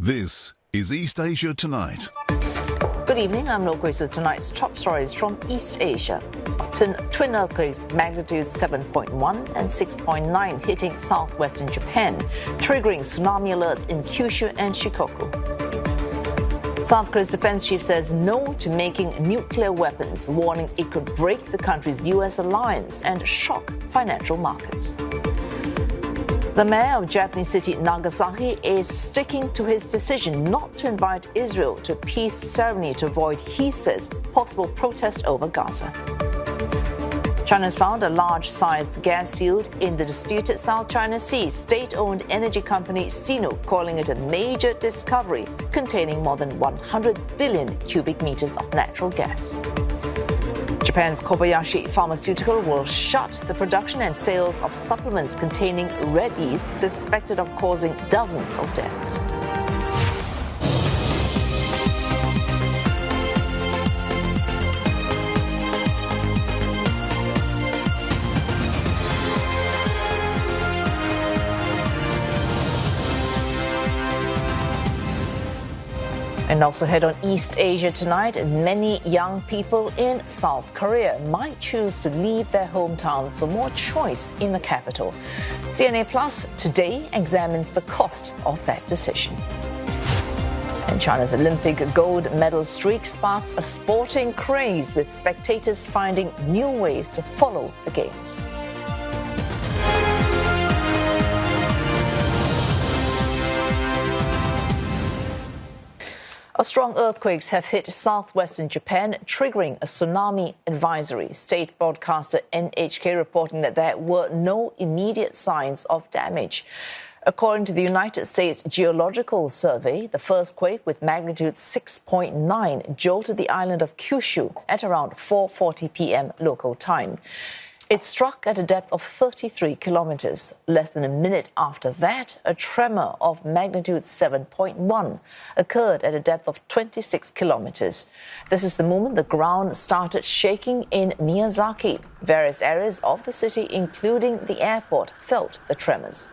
This is East Asia Tonight. Good evening, I'm No Grace with tonight's top stories from East Asia. Twin earthquakes magnitude 7.1 and 6.9 hitting southwestern Japan, triggering tsunami alerts in Kyushu and Shikoku. South Korea's defense chief says no to making nuclear weapons, warning it could break the country's U.S. alliance and shock financial markets. The mayor of Japanese city Nagasaki is sticking to his decision not to invite Israel to a peace ceremony to avoid, he says, possible protest over Gaza. China has found a large-sized gas field in the disputed South China Sea. State-owned energy company Sinopec calling it a major discovery, containing more than 100 billion cubic meters of natural gas. Japan's Kobayashi Pharmaceutical will shut the production and sales of supplements containing red yeast suspected of causing dozens of deaths. And also head on East Asia tonight. Many young people in South Korea might choose to leave their hometowns for more choice in the capital. CNA Plus today examines the cost of that decision. And China's Olympic gold medal streak sparks a sporting craze, with spectators finding new ways to follow the games. Strong earthquakes have hit southwestern Japan, triggering a tsunami advisory. State broadcaster NHK reporting that there were no immediate signs of damage. According to the United States Geological Survey, the first quake with magnitude 6.9 jolted the island of Kyushu at around 4:40 p.m. local time. It struck at a depth of 33 kilometers. Less than a minute after that, a tremor of magnitude 7.1 occurred at a depth of 26 kilometers. This is the moment the ground started shaking in Miyazaki. Various areas of the city, including the airport, felt the tremors.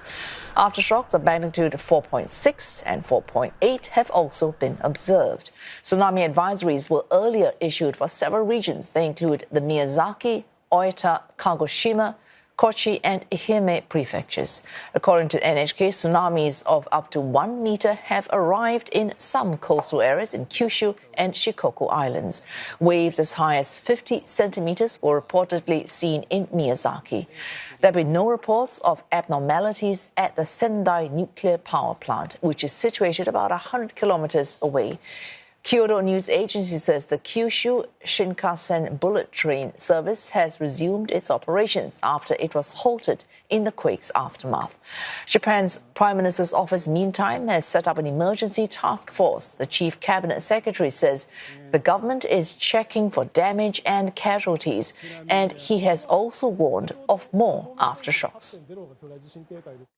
Aftershocks of magnitude 4.6 and 4.8 have also been observed. Tsunami advisories were earlier issued for several regions. They include the Miyazaki, Oita, Kagoshima, Kochi and Ehime prefectures. According to NHK, tsunamis of up to 1 meter have arrived in some coastal areas in Kyushu and Shikoku Islands. Waves as high as 50 centimeters were reportedly seen in Miyazaki. There have been no reports of abnormalities at the Sendai nuclear power plant, which is situated about 100 kilometers away. Kyodo News Agency says the Kyushu Shinkansen bullet train service has resumed its operations after it was halted in the quake's aftermath. Japan's Prime Minister's office, meantime, has set up an emergency task force. The chief cabinet secretary says the government is checking for damage and casualties, and he has also warned of more aftershocks.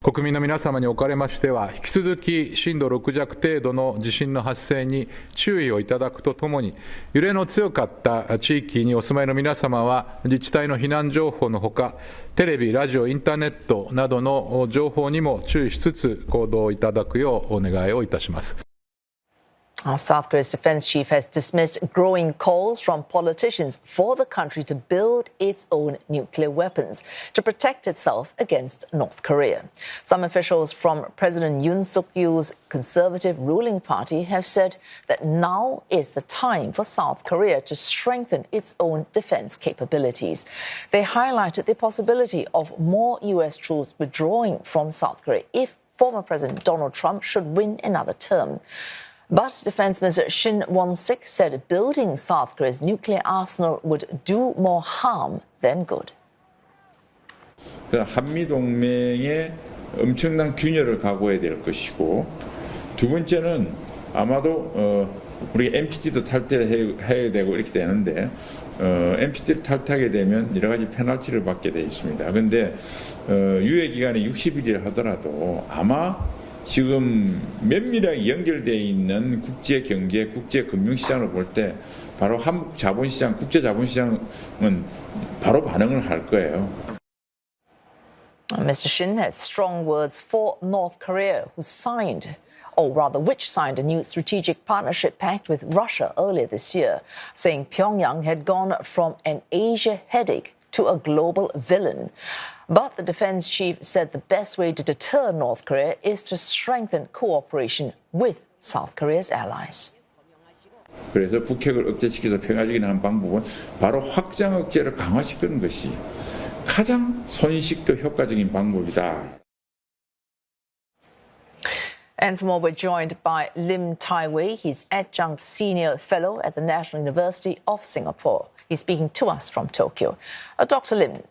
国民の皆様におかれましては、引き続き震度6弱程度の地震の発生に注意をいただくとともに、揺れの強かった地域にお住まいの皆様は、自治体の避難情報のほか、テレビ、ラジオ、インターネットなどの情報にも注意しつつ行動いただくようお願いをいたします。South Korea's defense chief has dismissed growing calls from politicians for the country to build its own nuclear weapons to protect itself against North Korea. Some officials from President Yoon Suk-yeol's conservative ruling party have said that now is the time for South Korea to strengthen its own defense capabilities. They highlighted the possibility of more U.S. troops withdrawing from South Korea if former President Donald Trump should win another term. But Defense Minister Shin Won-sik said building South Korea's nuclear arsenal would do more harm than good. 한미 동맹에 엄청난 균열을 각오해야 될 것이고, 두 번째는 아마도 우리 NPT도 탈퇴해야 되고 이렇게 되는데, NPT를 탈퇴하게 되면 여러 가지 페널티를 받게 되어 있습니다. 그런데 유예 기간이 60일이라 하더라도 아마 지금 면밀하게 연결되어 있는 국제 경제, 국제 금융 시장을 볼 때 바로 한국 자본시장, 국제 자본시장은 바로 반응을 할 거예요. Mr. Shin had strong words for North Korea, who signed or rather which signed a new strategic partnership pact with Russia earlier this year, saying Pyongyang had gone from an Asia headache to a global villain. But the defense chief said the best way to deter North Korea is to strengthen cooperation with South Korea's allies. 그래서 북핵을 억제시켜서 평화적인 한 방법은 바로 확장 억제를 강화시키는 것이 가장 손쉽고 효과적인 방법이다. And for more, we're joined by Lim Taehoon. He's adjunct senior fellow at the National University of Singapore. He's speaking to us from Tokyo. Dr. Lim,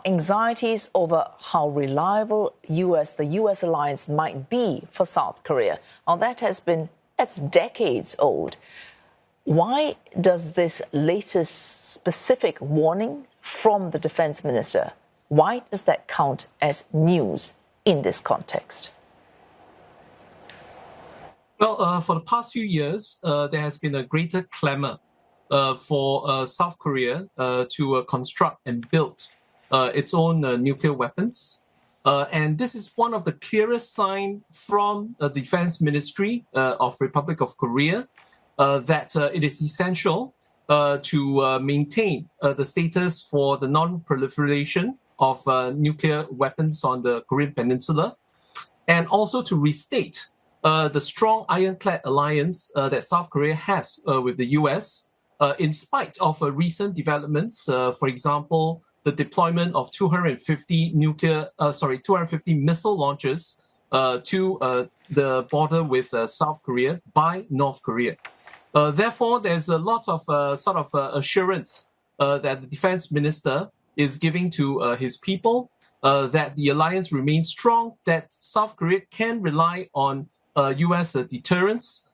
anxieties over how reliable the U.S. alliance might be for South Korea, that's decades old. Why does this latest specific warning from the defense minister, why does that count as news in this context? Well, for the past few years, there has been a greater clamor for South Korea to construct and build its own nuclear weapons. And this is one of the clearest signs from the Defense Ministry of Republic of Korea that it is essential to maintain the status for the non-proliferation of nuclear weapons on the Korean Peninsula, and also to restate the strong ironclad alliance that South Korea has with the U.S. In spite of recent developments, for example, the deployment of 250 missile launches to the border with South Korea by North Korea. Therefore, there's a lot of assurance that the defense minister is giving to his people that the alliance remains strong, that South Korea can rely on U.S. deterrence,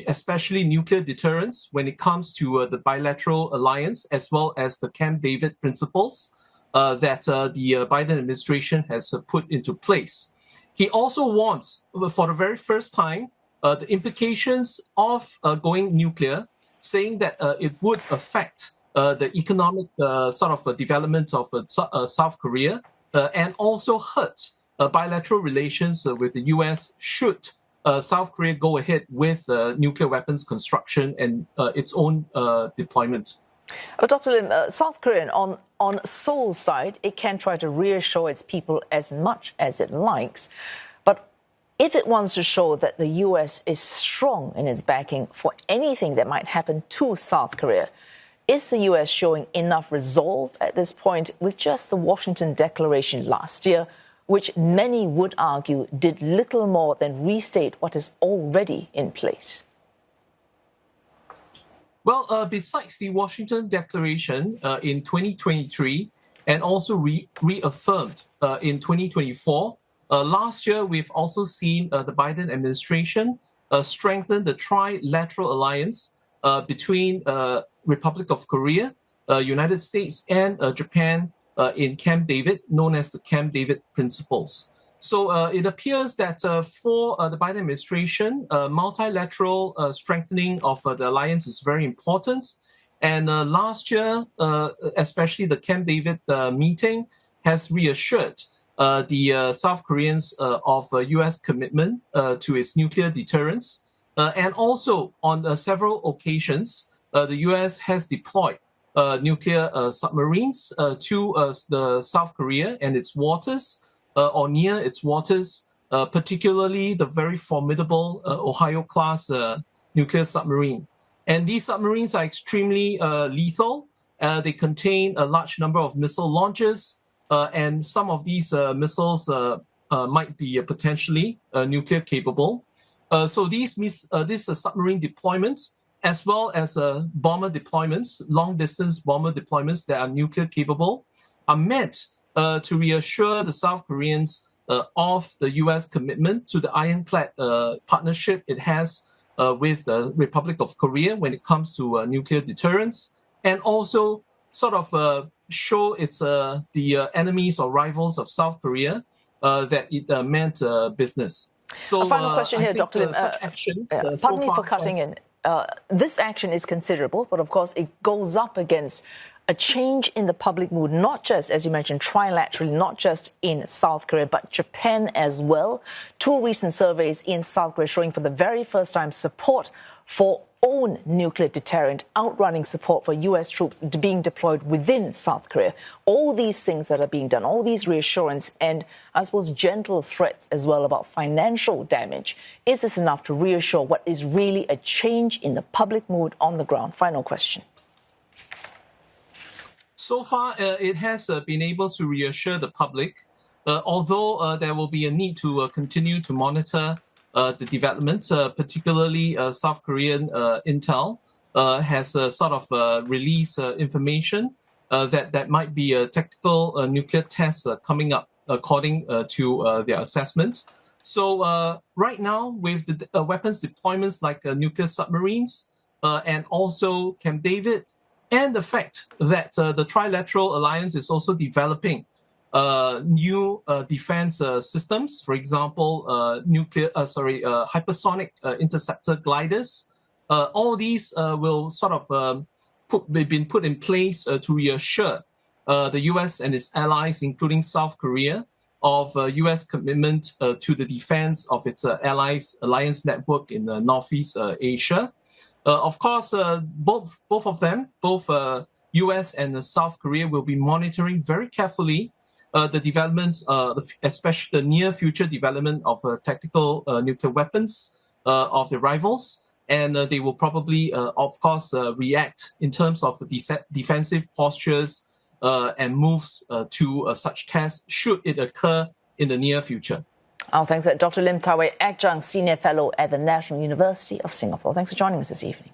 especially nuclear deterrence, when it comes to the bilateral alliance, as well as the Camp David principles that the Biden administration has put into place. He also wants, for the very first time, the implications of going nuclear, saying that it would affect the economic development of South Korea and also hurt bilateral relations with the U.S. should South Korea go ahead with nuclear weapons construction and its own deployment. Dr. Lim, South Korea, on Seoul's side, it can try to reassure its people as much as it likes. But if it wants to show that the U.S. is strong in its backing for anything that might happen to South Korea, is the U.S. showing enough resolve at this point with just the Washington Declaration last year, which many would argue did little more than restate what is already in place? Well, besides the Washington Declaration in 2023 and also reaffirmed in 2024, last year we've also seen the Biden administration strengthen the trilateral alliance between Republic of Korea, United States, and Japan in Camp David, known as the Camp David principles. So it appears that for the Biden administration, multilateral strengthening of the alliance is very important. And last year, especially the Camp David meeting has reassured the South Koreans of U.S. commitment to its nuclear deterrence. And also on several occasions, the U.S. has deployed nuclear submarines to the South Korea and its waters or near its waters, particularly the very formidable Ohio-class nuclear submarine. And these submarines are extremely lethal. They contain a large number of missile launches, and some of these missiles might be potentially nuclear capable. So these submarine deployments, as well as bomber deployments, long-distance bomber deployments that are nuclear capable, are meant to reassure the South Koreans of the U.S. commitment to the ironclad partnership it has with the Republic of Korea when it comes to nuclear deterrence, and also sort of show its the enemies or rivals of South Korea that it meant business. So, a final question here, Dr. Lim. Pardon me for cutting in. This action is considerable, but of course it goes up against a change in the public mood, not just, as you mentioned, trilaterally, not just in South Korea, but Japan as well. Two recent surveys in South Korea showing for the very first time support for own nuclear deterrent, outrunning support for U.S. troops being deployed within South Korea. All these things that are being done, all these reassurance and, I suppose, gentle threats as well about financial damage. Is this enough to reassure what is really a change in the public mood on the ground? Final question. So far, it has been able to reassure the public, although there will be a need to continue to monitor the development, particularly South Korean intel has sort of released information that might be a tactical nuclear test coming up according to their assessment. So right now, with the weapons deployments like nuclear submarines and also Camp David, and the fact that the Trilateral Alliance is also developing new defense systems, for example, hypersonic interceptor gliders. All these will sort of been put in place to reassure the U.S. and its allies, including South Korea, of U.S. commitment to the defense of its allies' alliance network in Northeast Asia. Of course, both of them, both U.S. and South Korea, will be monitoring very carefully the development, especially the near future development of tactical nuclear weapons of the rivals. And they will probably, of course, react in terms of defensive postures and moves to such tests should it occur in the near future. Our thanks to Dr. Lim Taehoon, Adjunct Senior Fellow at the National University of Singapore. Thanks for joining us this evening.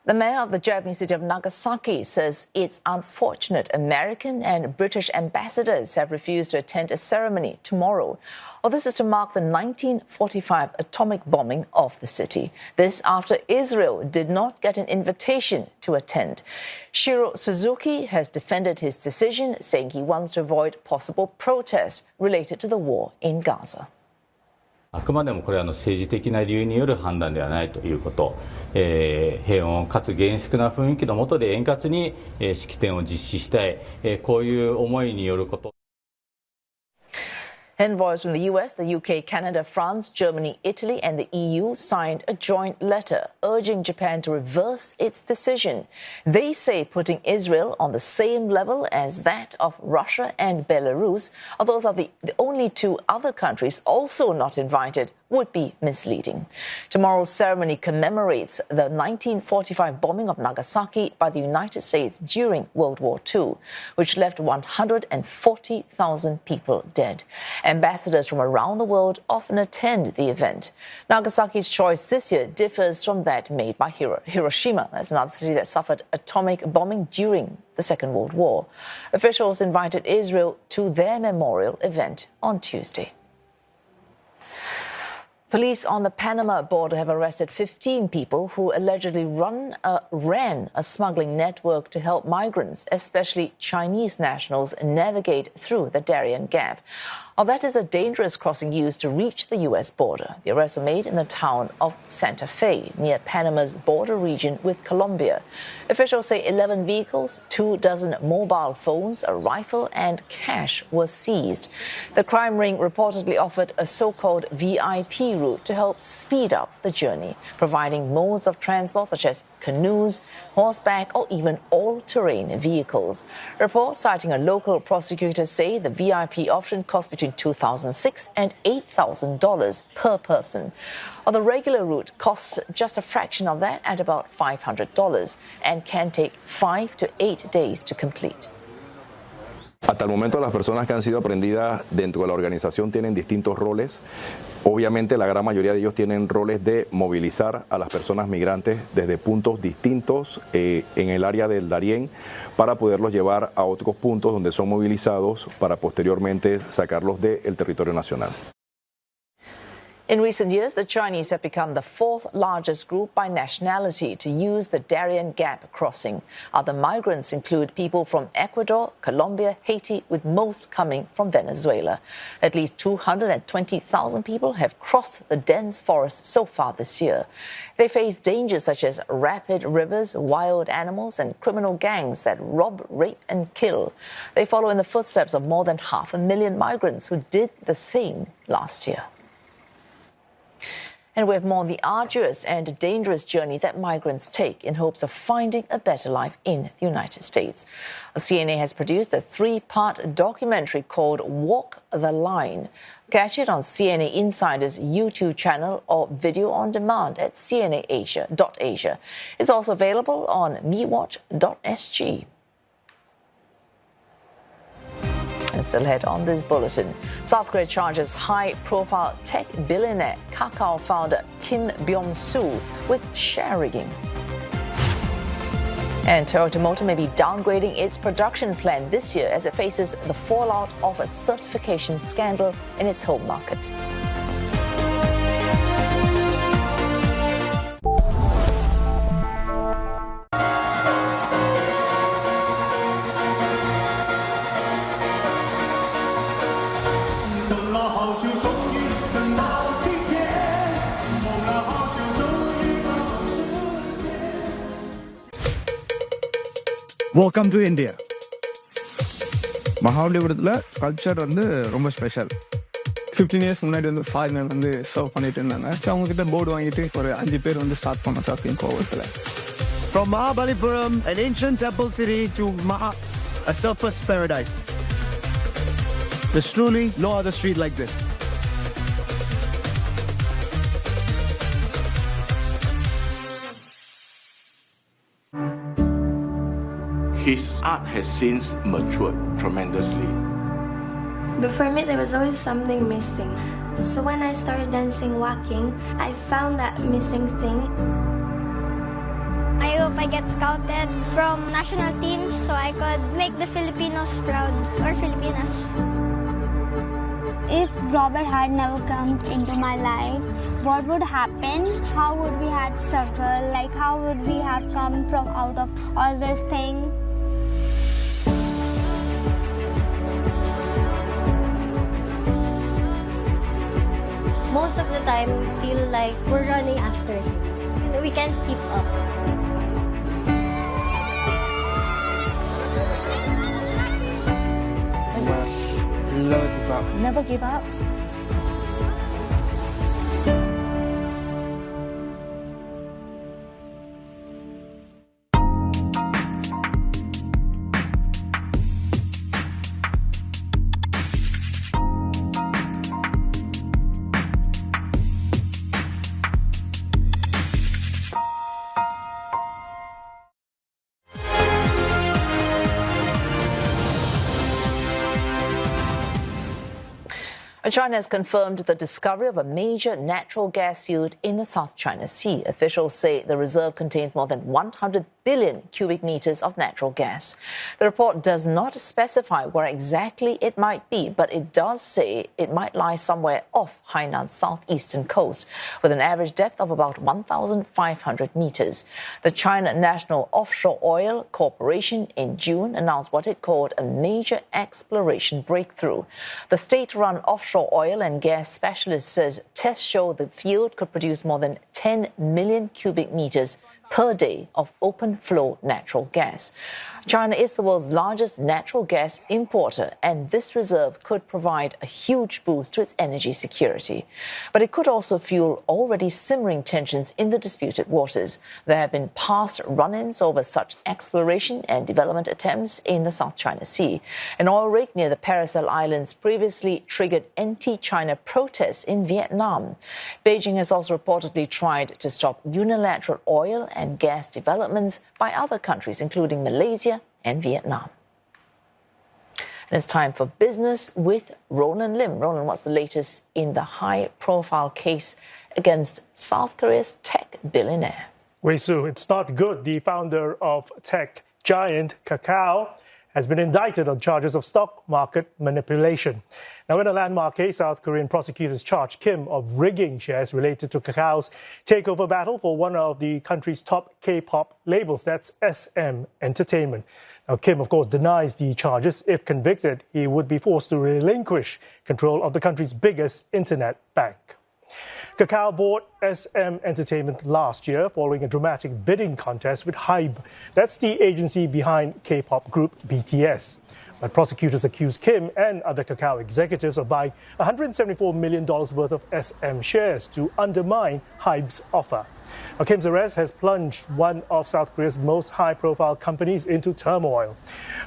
The mayor of the Japanese city of Nagasaki says it's unfortunate American and British ambassadors have refused to attend a ceremony tomorrow. Well, this is to mark the 1945 atomic bombing of the city. This after Israel did not get an invitation to attend. Shiro Suzuki has defended his decision, saying he wants to avoid possible protests related to the war in Gaza. あくまでもこれは政治的な理由による判断ではないということ、平穏かつ厳粛な雰囲気の下で円滑に式典を実施したい、こういう思いによること。 Envoys from the US, the UK, Canada, France, Germany, Italy and the EU signed a joint letter urging Japan to reverse its decision. They say putting Israel on the same level as that of Russia and Belarus, those are the only two other countries also not invited, would be misleading. Tomorrow's ceremony commemorates the 1945 bombing of Nagasaki by the United States during World War II, which left 140,000 people dead. Ambassadors from around the world often attend the event. Nagasaki's choice this year differs from that made by Hiroshima. That's another city that suffered atomic bombing during the Second World War. Officials invited Israel to their memorial event on Tuesday. Police on the Panama border have arrested 15 people who allegedly ran a smuggling network to help migrants, especially Chinese nationals, navigate through the Darien Gap. Now, that is a dangerous crossing used to reach the U.S. border. The arrests were made in the town of Santa Fe, near Panama's border region with Colombia. Officials say 11 vehicles, 24 mobile phones, a rifle and cash were seized. The crime ring reportedly offered a so-called VIP route to help speed up the journey, providing modes of transport such as canoes, horseback or even all-terrain vehicles. Reports citing a local prosecutor say the VIP option cost between $2,600 and $8,000 per person. Or the regular route costs just a fraction of that at about $500 and can take 5 to 8 days to complete. Hasta el momento las personas que han sido aprendidas dentro de la organización tienen distintos roles. Obviamente la gran mayoría de ellos tienen roles de movilizar a las personas migrantes desde puntos distintos en el área del Darién para poderlos llevar a otros puntos donde son movilizados para posteriormente sacarlos del territorio nacional. In recent years, the Chinese have become the fourth largest group by nationality to use the Darien Gap crossing. Other migrants include people from Ecuador, Colombia, Haiti, with most coming from Venezuela. At least 220,000 people have crossed the dense forest so far this year. They face dangers such as rapid rivers, wild animals, and criminal gangs that rob, rape, and kill. They follow in the footsteps of more than 500,000 migrants who did the same last year. And we have more on the arduous and dangerous journey that migrants take in hopes of finding a better life in the United States. CNA has produced a 3-part documentary called Walk the Line. Catch it on CNA Insider's YouTube channel or video on demand at cnaasia.asia. It's also available on mewatch.sg. And still ahead on this bulletin, South Korea charges high-profile tech billionaire Kakao founder Kim Byung-soo with share rigging. And Toyota Motor may be downgrading its production plan this year as it faces the fallout of a certification scandal in its home market. Welcome to India. மகாபலிபுரத்தில் culture வந்து ரொம்ப special. 15 years முன்னாடி வந்து foreigner வந்து serve பண்ணிட்டு இருந்தாங்க. அவங்க கிட்ட போர்டு வாங்கிட்டு ஒரு 5 பேர் வந்து ஸ்டார்ட் பண்ணோம் சர்ஃபிங் கோவத்தில். From Mahabalipuram, an ancient temple city, to Mahas, a surfer's paradise. There's truly no other street like this. His art has since matured tremendously. But for me, there was always something missing. So when I started dancing walking, I found that missing thing. I hope I get scouted from national teams so I could make the Filipinos proud, or Filipinas. If Robert had never come into my life, what would happen? How would we have struggled? Like, how would we have come from out of all these things? Most of the time, we feel like we're running after him. We can't keep up. Never give up. Never give up. China has confirmed the discovery of a major natural gas field in the South China Sea. Officials say the reserve contains more than 100 billion cubic meters of natural gas. The report does not specify where exactly it might be, but it does say it might lie somewhere off Hainan's southeastern coast, with an average depth of about 1,500 meters. The China National Offshore Oil Corporation in June announced what it called a major exploration breakthrough. The state-run offshore oil and gas specialist says tests show the field could produce more than 10 million cubic meters per day of open-flow natural gas. China is the world's largest natural gas importer, and this reserve could provide a huge boost to its energy security. But it could also fuel already simmering tensions in the disputed waters. There have been past run-ins over such exploration and development attempts in the South China Sea. An oil rig near the Paracel Islands previously triggered anti-China protests in Vietnam. Beijing has also reportedly tried to stop unilateral oil and gas developments by other countries, including Malaysia and Vietnam. And it's time for business with Roland Lim. Roland, what's the latest in the high-profile case against South Korea's tech billionaire? Wei Su, it's not good. The founder of tech giant Kakao has been indicted on charges of stock market manipulation. Now, in a landmark case, South Korean prosecutors charged Kim of rigging shares related to Kakao's takeover battle for one of the country's top K-pop labels, that's SM Entertainment. Now, Kim, of course, denies the charges. If convicted, he would be forced to relinquish control of the country's biggest internet bank. Kakao bought SM Entertainment last year following a dramatic bidding contest with HYBE. That's the agency behind K-pop group BTS. But prosecutors accuse Kim and other Kakao executives of buying $174 million worth of SM shares to undermine HYBE's offer. Now, Kim's arrest has plunged one of South Korea's most high-profile companies into turmoil.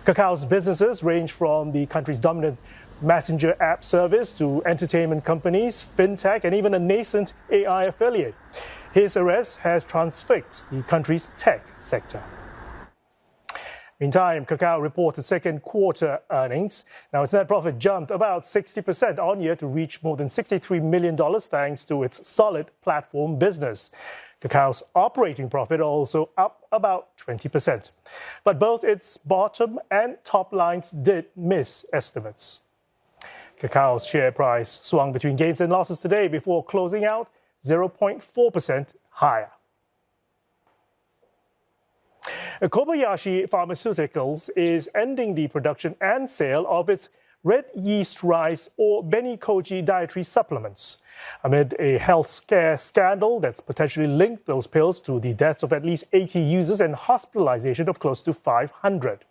Kakao's businesses range from the country's dominant messenger app service to entertainment companies, fintech, and even a nascent AI affiliate. His arrest has transfixed the country's tech sector. Meantime, Kakao reported second quarter earnings. Now, its net profit jumped about 60% on year to reach more than $63 million thanks to its solid platform business. Kakao's operating profit also up about 20%. But both its bottom and top lines did miss estimates. Kakao's share price swung between gains and losses today before closing out 0.4% higher. Kobayashi Pharmaceuticals is ending the production and sale of its red yeast rice or Benikoji dietary supplements amid a health scare scandal that's potentially linked those pills to the deaths of at least 80 users and hospitalization of close to 500.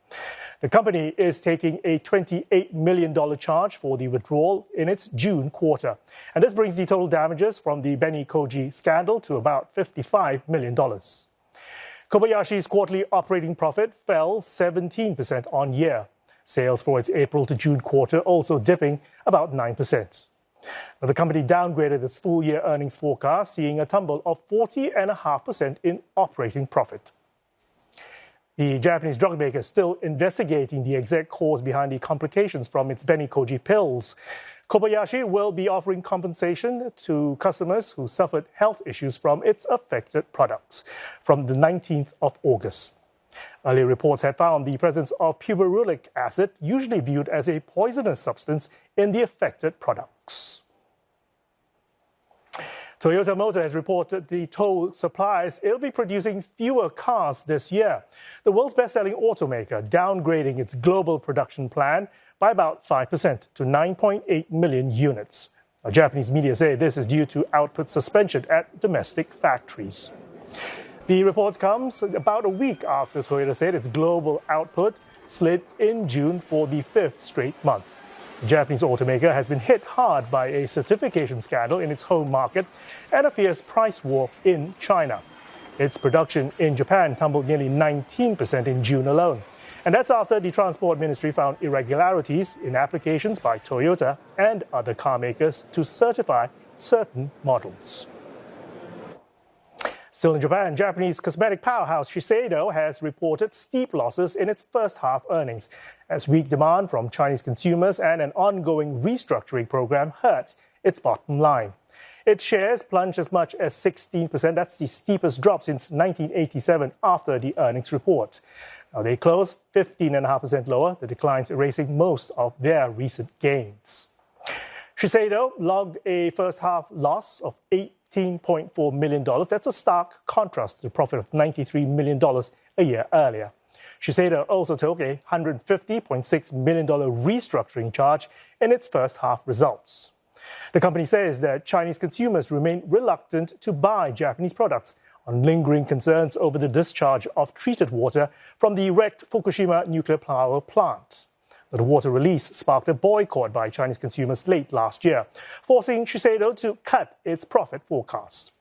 The company is taking a $28 million charge for the withdrawal in its June quarter. And this brings the total damages from the Benikoji scandal to about $55 million. Kobayashi's quarterly operating profit fell 17% on year. Sales for its April to June quarter also dipping about 9%. Now, the company downgraded its full-year earnings forecast, seeing a tumble of 40.5% in operating profit. The Japanese drug maker is still investigating the exact cause behind the complications from its Benikoji pills. Kobayashi will be offering compensation to customers who suffered health issues from its affected products from the 19th of August. Earlier reports had found the presence of puberulic acid, usually viewed as a poisonous substance, in the affected products. Toyota Motor has reported the told suppliers it'll be producing fewer cars this year. The world's best-selling automaker downgrading its global production plan by about 5% to 9.8 million units. Now, Japanese media say this is due to output suspension at domestic factories. The report comes about a week after Toyota said its global output slid in June for the fifth straight month. The Japanese automaker has been hit hard by a certification scandal in its home market and a fierce price war in China. Its production in Japan tumbled nearly 19% in June alone. And that's after the Transport Ministry found irregularities in applications by Toyota and other car makers to certify certain models. Still in Japan, Japanese cosmetic powerhouse Shiseido has reported steep losses in its first half earnings as weak demand from Chinese consumers and an ongoing restructuring program hurt its bottom line. Its shares plunged as much as 16%. That's the steepest drop since 1987 after the earnings report. Now, they closed 15.5% lower, the declines erasing most of their recent gains. Shiseido logged a first half loss of $18.4 million. That's a stark contrast to the profit of $93 million a year earlier. Shiseido also took a $150.6 million restructuring charge in its first half results. The company says that Chinese consumers remain reluctant to buy Japanese products on lingering concerns over the discharge of treated water from the wrecked Fukushima nuclear power plant. The water release sparked a boycott by Chinese consumers late last year, forcing Shiseido to cut its profit forecast.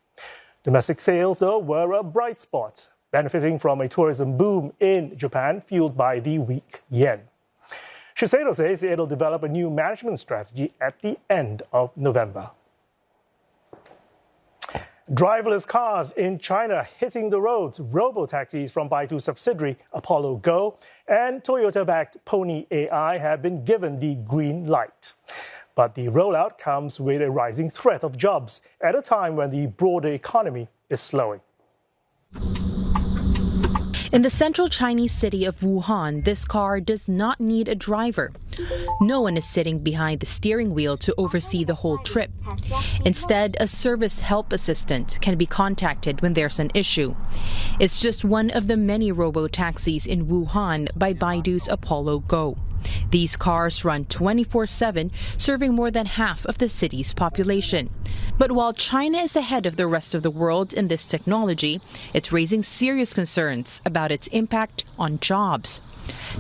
Domestic sales, though, were a bright spot, benefiting from a tourism boom in Japan fueled by the weak yen. Shiseido says it'll develop a new management strategy at the end of November. Driverless cars in China hitting the roads. Robo-taxis from Baidu subsidiary Apollo Go and Toyota-backed Pony AI have been given the green light. But the rollout comes with a rising threat of jobs at a time when the broader economy is slowing. In the central Chinese city of Wuhan, this car does not need a driver. No one is sitting behind the steering wheel to oversee the whole trip. Instead, a service help assistant can be contacted when there's an issue. It's just one of the many robo-taxis in Wuhan by Baidu's Apollo Go. These cars run 24/7, serving more than half of the city's population. But while China is ahead of the rest of the world in this technology, it's raising serious concerns about its impact on jobs.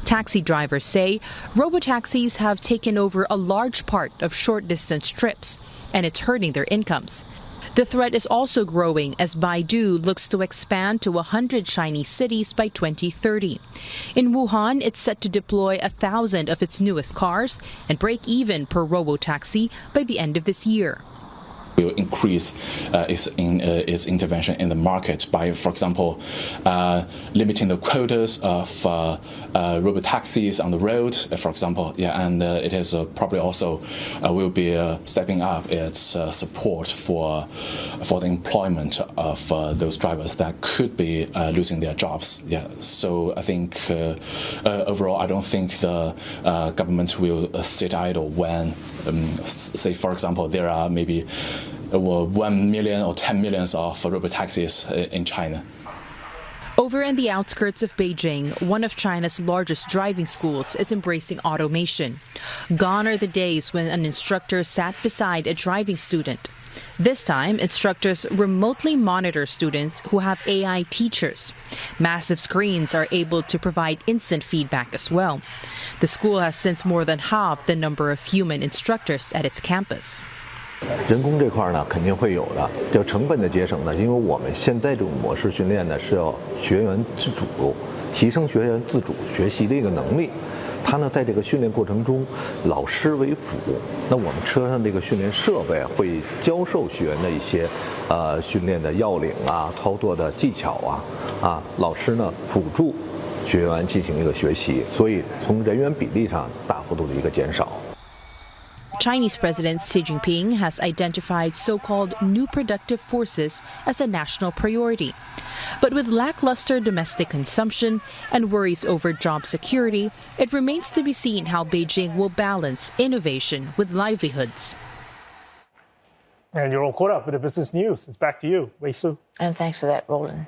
Taxi drivers say robotaxis have taken over a large part of short-distance trips, and it's hurting their incomes. The threat is also growing as Baidu looks to expand to 100 Chinese cities by 2030. In Wuhan, it's set to deploy 1,000 of its newest cars and break even per robotaxi by the end of this year. Will increase its intervention in the market by, for example, limiting the quotas of robotaxis on the road, for example. And it is probably also will be stepping up its support for the employment of those drivers that could be losing their jobs. So I think overall, I don't think the government will sit idle when, say, for example, there are maybe 1 million or 10 millions of robotaxis in China. Over in the outskirts of Beijing, one of China's largest driving schools is embracing automation. Gone are the days when an instructor sat beside a driving student. This time, instructors remotely monitor students who have AI teachers. Massive screens are able to provide instant feedback as well. The school has since more than halved the number of human instructors at its campus. 人工这块呢肯定会有的，就成本的节省呢，因为我们现在这种模式训练呢是要学员自主，提升学员自主学习的一个能力。他呢在这个训练过程中，老师为辅，那我们车上这个训练设备会教授学员的一些训练的要领啊、操作的技巧啊，老师呢辅助学员进行一个学习，所以从人员比例上大幅度的一个减少。 Chinese President Xi Jinping has identified so-called new productive forces as a national priority. But with lackluster domestic consumption and worries over job security, it remains to be seen how Beijing will balance innovation with livelihoods. And you're all caught up with the business news. It's back to you, Wei Su. And thanks for that, Roland.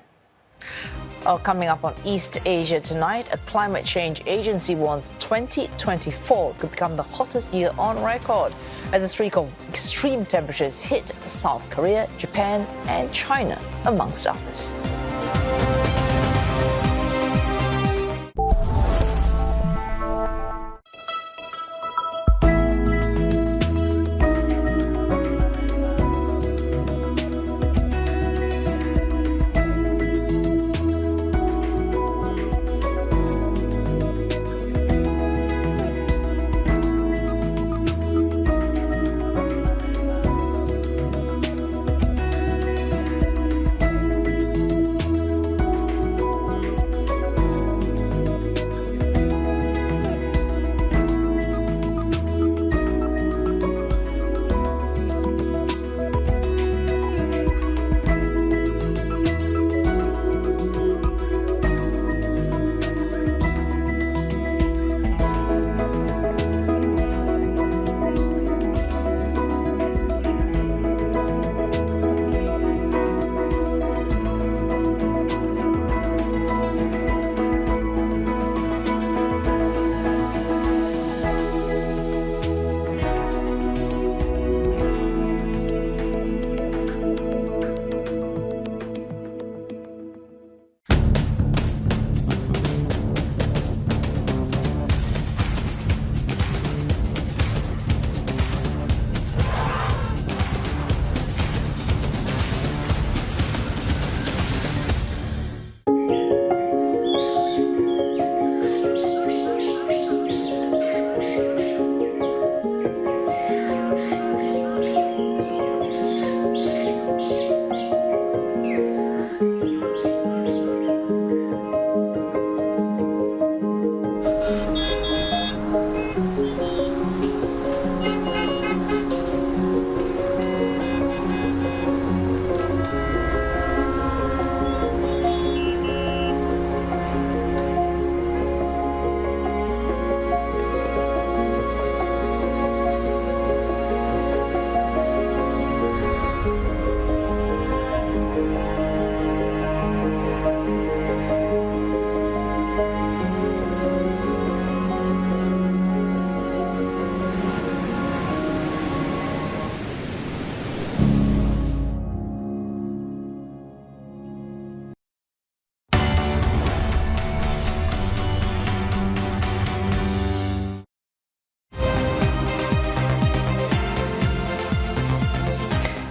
Coming up on East Asia tonight, a climate change agency warns 2024 could become the hottest year on record as a streak of extreme temperatures hit South Korea, Japan and China, amongst others.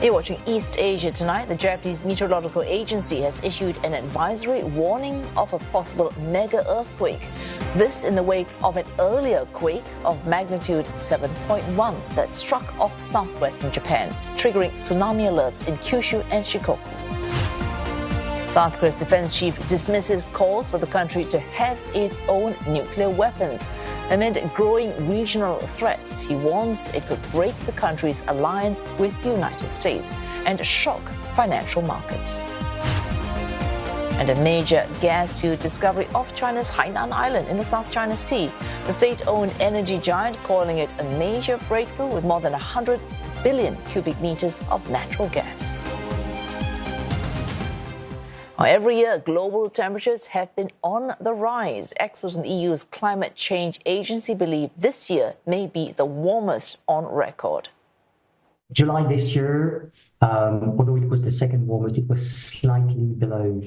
You're watching East Asia Tonight. The Japanese Meteorological Agency has issued an advisory warning of a possible mega earthquake. This in the wake of an earlier quake of magnitude 7.1 that struck off southwestern Japan, triggering tsunami alerts in Kyushu and Shikoku. South Korea's defense chief dismisses calls for the country to have its own nuclear weapons. Amid growing regional threats, he warns it could break the country's alliance with the United States and shock financial markets. And a major gas field discovery off China's Hainan Island in the South China Sea. The state-owned energy giant calling it a major breakthrough with more than 100 billion cubic meters of natural gas. Every year, global temperatures have been on the rise. Experts in the EU's Climate Change Agency believe this year may be the warmest on record. July this year, although it was the second warmest, it was slightly below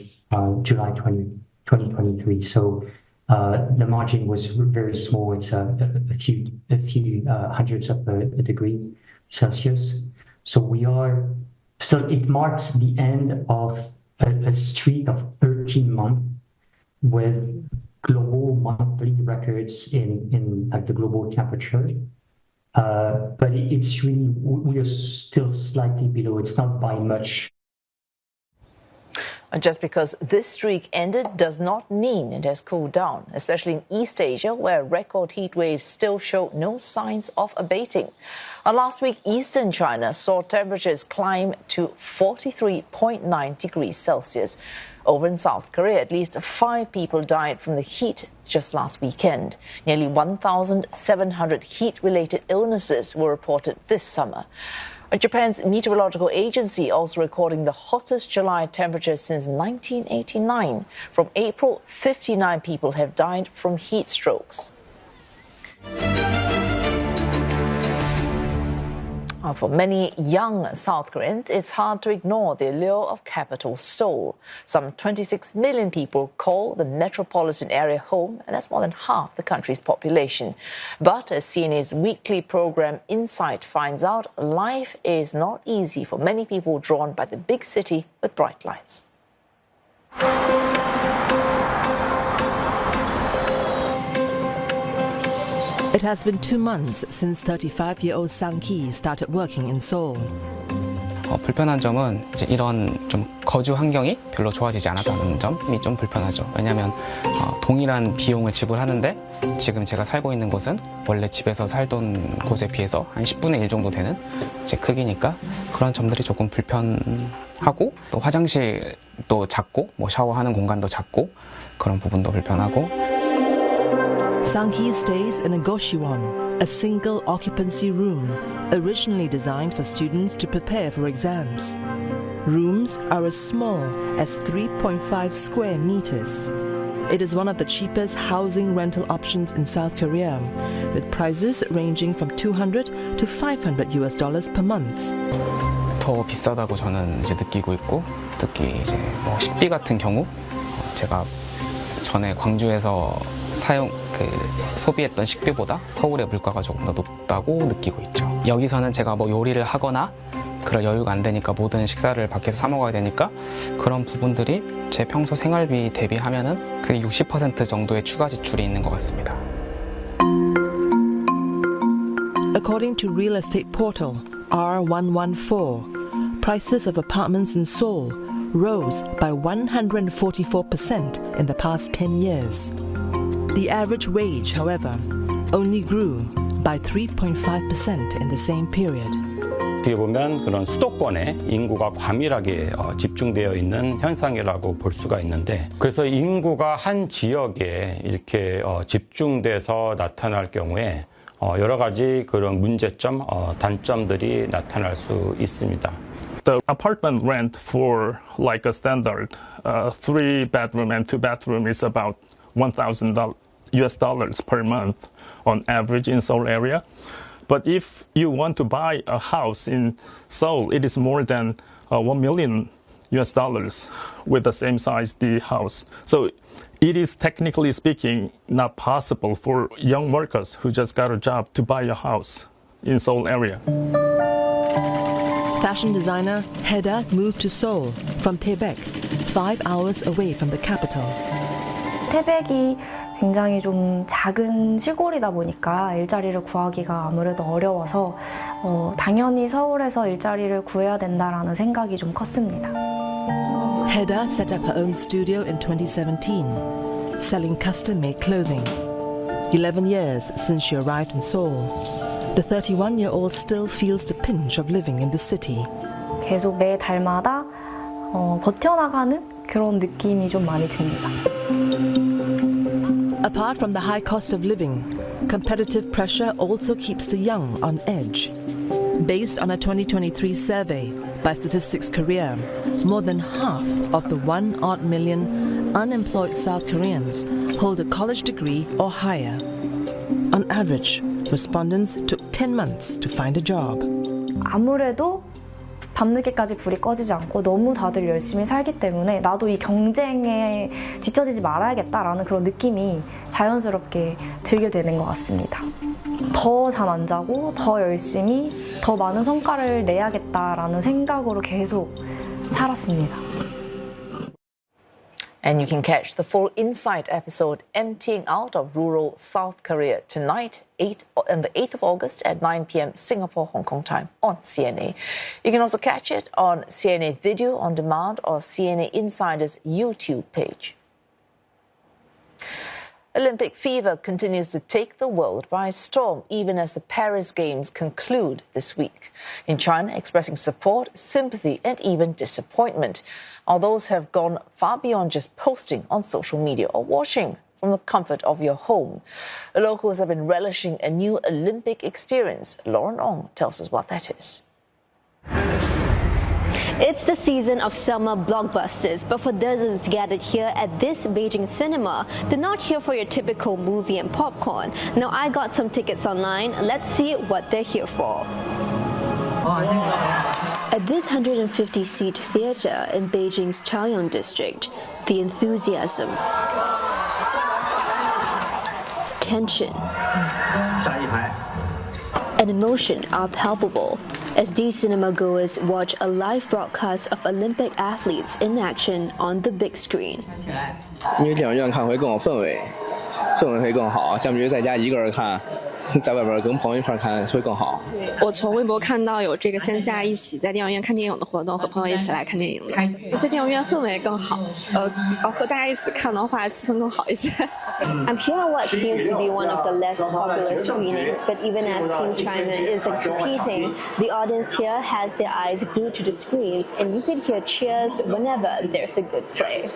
July 2023. So the margin was very small. It's a few hundreds of a degree Celsius. So we are. So it marks the end of a streak of 13 months with global monthly records in like the global temperature. But it's really, we are still slightly below. It's not by much. Just because this streak ended does not mean it has cooled down, especially in East Asia, where record heat waves still show no signs of abating. Last week, eastern China saw temperatures climb to 43.9 degrees Celsius. Over in South Korea, at least 5 people died from the heat just last weekend. Nearly 1,700 heat-related illnesses were reported this summer. Japan's meteorological agency also recording the hottest July temperature since 1989. From April, 59 people have died from heat strokes. For many young South Koreans, it's hard to ignore the allure of capital Seoul. Some 26 million people call the metropolitan area home, and that's more than half the country's population. But as CNA's weekly program Insight finds out, life is not easy for many people drawn by the big city with bright lights. It has been 2 months since 35-year-old Sang Ki started working in Seoul. 불편한 점은 이제 이런 좀 거주 환경이 별로 좋아지지 않았다는 점이 좀 불편하죠. 왜냐하면 동일한 비용을 지불하는데 지금 제가 살고 있는 곳은 원래 집에서 살던 곳에 비해서 한 10분의 1 정도 되는 제 크기니까 그런 점들이 조금 불편하고 또 화장실도 작고 뭐 샤워하는 공간도 작고 그런 부분도 불편하고. Sang-hee stays in a goshiwon, a single occupancy room, originally designed for students to prepare for exams. Rooms are as small as 3.5 square meters. It is one of the cheapest housing rental options in South Korea, with prices ranging from $200 to $500 per month. 더 비싸다고 저는 이제 느끼고 있고, 특히 이제 뭐 식비 같은 경우 제가 전에 광주에서 소비했던 식비보다 서울의 물가가 조금 더 높다고 느끼고 있죠. 여기서는 제가 뭐 요리를 하거나 그럴 여유가 안 되니까 모든 식사를 밖에서 사 먹어야 되니까 그런 부분들이 제 평소 생활비 대비하면은 그게 60% 정도의 추가 지출이 있는 것 같습니다. According to real estate portal R114, prices of apartments in Seoul rose by 144% in the past 10 years. The average wage, however, only grew by 3.5% in the same period. 어떻게 보면 그런 수도권에 인구가 과밀하게 집중되어 있는 현상이라고 볼 수가 있는데, 그래서 인구가 한 지역에 이렇게 집중돼서 나타날 경우에 여러 가지 그런 문제점, 단점들이 나타날 수 있습니다. The apartment rent for like a standard 3-bedroom and 2-bedroom is about $1,000 per month on average in Seoul area. But if you want to buy a house in Seoul, it is more than $1 million with the same size the house. So it is technically speaking not possible for young workers who just got a job to buy a house in Seoul area. Fashion designer Heda moved to Seoul from Taebaek, 5 hours away from the capital. 태백이 굉장히 좀 작은 시골이다 보니까 일자리를 구하기가 아무래도 어려워서 당연히 서울에서 일자리를 구해야 된다라는 생각이 좀 컸습니다. Heda set up her own studio in 2017, selling custom-made clothing. 11 years since she arrived in Seoul, the 31-year-old still feels the pinch of living in the city. 계속 매 달마다 버텨나가는 그런 느낌이 좀 많이 듭니다. Apart from the high cost of living, competitive pressure also keeps the young on edge. Based on a 2023 survey by Statistics Korea, more than half of the 1 odd million unemployed South Koreans hold a college degree or higher. On average, respondents took 10 months to find a job. 아무래도 밤늦게까지 불이 꺼지지 않고 너무 다들 열심히 살기 때문에 나도 이 경쟁에 뒤처지지 말아야겠다라는 그런 느낌이 자연스럽게 들게 되는 것 같습니다. 더 잠 안 자고 더 열심히 더 많은 성과를 내야겠다라는 생각으로 계속 살았습니다. And you can catch the full Insight episode Emptying Out of Rural South Korea tonight, on the 8th of August at 9 p.m. Singapore, Hong Kong time on CNA. You can also catch it on CNA Video on Demand or CNA Insider's YouTube page. Olympic fever continues to take the world by storm even as the Paris Games conclude this week. In China, expressing support, sympathy and even disappointment. Others have gone far beyond just posting on social media or watching from the comfort of your home. Locals have been relishing a new Olympic experience. Lauren Ong tells us what that is. It's the season of summer blockbusters, but for dozens gathered here at this Beijing cinema, they're not here for your typical movie and popcorn. Now I got some tickets online. Let's see what they're here for. At this 150-seat theater in Beijing's Chaoyang district, the enthusiasm, tension, and emotion are palpable as these cinema goers watch a live broadcast of Olympic athletes in action on the big screen. 因为电影院看会更有氛围，氛围会更好，相比于在家一个人看，在外边跟朋友一块看会更好。我从微博看到有这个线下一起在电影院看电影的活动，和朋友一起来看电影的，在电影院氛围更好，和大家一起看的话气氛更好一些。 I'm here at what seems to be one of the less popular screenings, but even as Team China isn't competing, the audience here has their eyes glued to the screens, and you can hear cheers whenever there's a good play.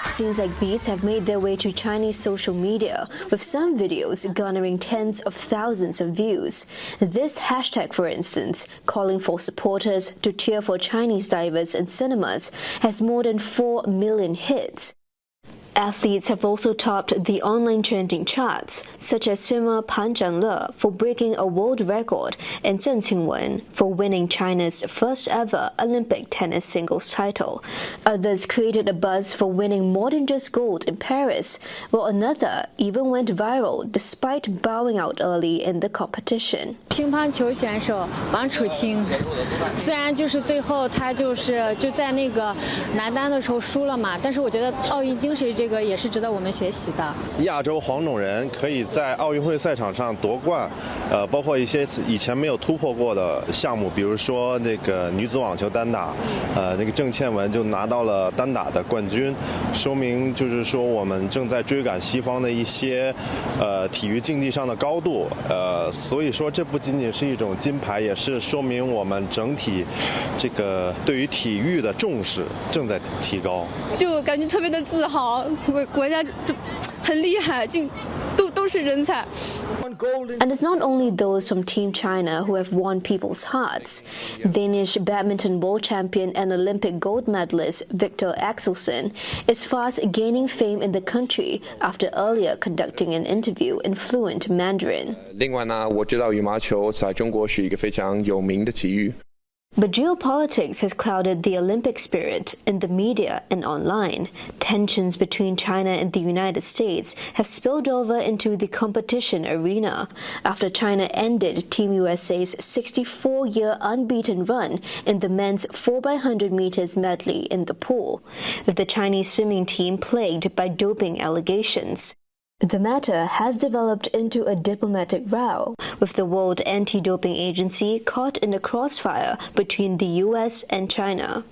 Scenes like these have made their way to Chinese social media, with some videos garnering tens of thousands of views. This hashtag, for instance, calling for supporters to cheer for Chinese divers in cinemas, has more than 4 million hits. Athletes have also topped the online trending charts, such as swimmer Pan Zhengle for breaking a world record and Zheng Qingwen for winning China's first ever Olympic tennis singles title. Others created a buzz for winning more than just gold in Paris, while another even went viral despite bowing out early in the competition. 乒乓球选手王楚钦，虽然就是最后他就在那个男单的时候输了嘛，但是我觉得奥运精神这个也是值得我们学习的。亚洲黄种人可以在奥运会赛场上夺冠，包括一些以前没有突破过的项目，比如说那个女子网球单打，那个郑倩文就拿到了单打的冠军，说明就是说我们正在追赶西方的一些体育竞技上的高度，所以说这不仅仅是一种金牌，也是说明我们整体这个对于体育的重视正在提高，就感觉特别的自豪。 国家就很厉害，都是人才。 And it's not only those from Team China who have won people's hearts. Danish badminton world champion and Olympic gold medalist Victor Axelsen is fast gaining fame in the country after earlier conducting an interview in fluent Mandarin. 另外呢，我知道羽毛球在中国是一个非常有名的体育。But geopolitics has clouded the Olympic spirit in the media and online. Tensions between China and the United States have spilled over into the competition arena after China ended Team USA's 64-year unbeaten run in the men's 4x100 meters medley in the pool, with the Chinese swimming team plagued by doping allegations. The matter has developed into a diplomatic row, with the World Anti-Doping Agency caught in the crossfire between the US and China.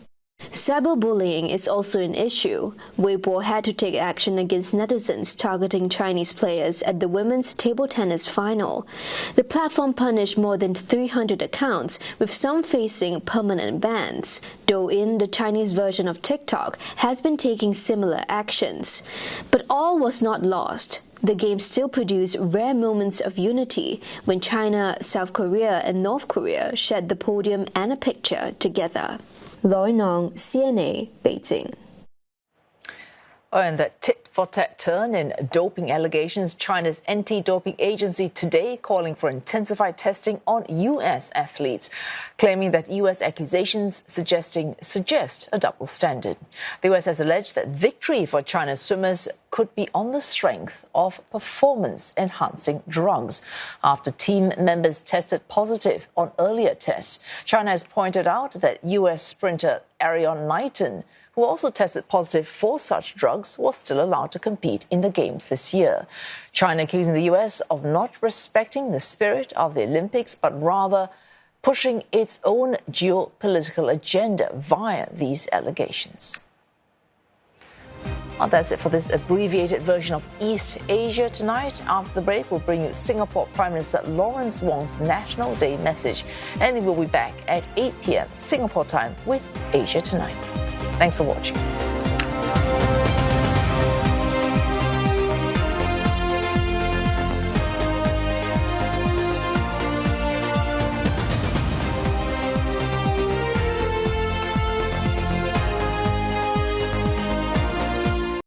Cyberbullying is also an issue. Weibo had to take action against netizens targeting Chinese players at the women's table tennis final. The platform punished more than 300 accounts, with some facing permanent bans. Douyin, the Chinese version of TikTok, has been taking similar actions. But all was not lost. The game still produced rare moments of unity when China, South Korea, and North Korea shared the podium and a picture together. Loi Nong, CNA, Beijing. And that tit-for-tat turn in doping allegations, China's anti-doping agency today calling for intensified testing on U.S. athletes, claiming that U.S. accusations suggest a double standard. The U.S. has alleged that victory for China's swimmers could be on the strength of performance-enhancing drugs after team members tested positive on earlier tests. China has pointed out that U.S. sprinter Arion Knighton, who also tested positive for such drugs, was still allowed to compete in the Games this year. China accusing the U.S. of not respecting the spirit of the Olympics, but rather pushing its own geopolitical agenda via these allegations. Well, that's it for this abbreviated version of East Asia Tonight. After the break, we'll bring you Singapore Prime Minister Lawrence Wong's National Day message. And we'll be back at 8 p.m. Singapore time with Asia Tonight. Thanks for watching.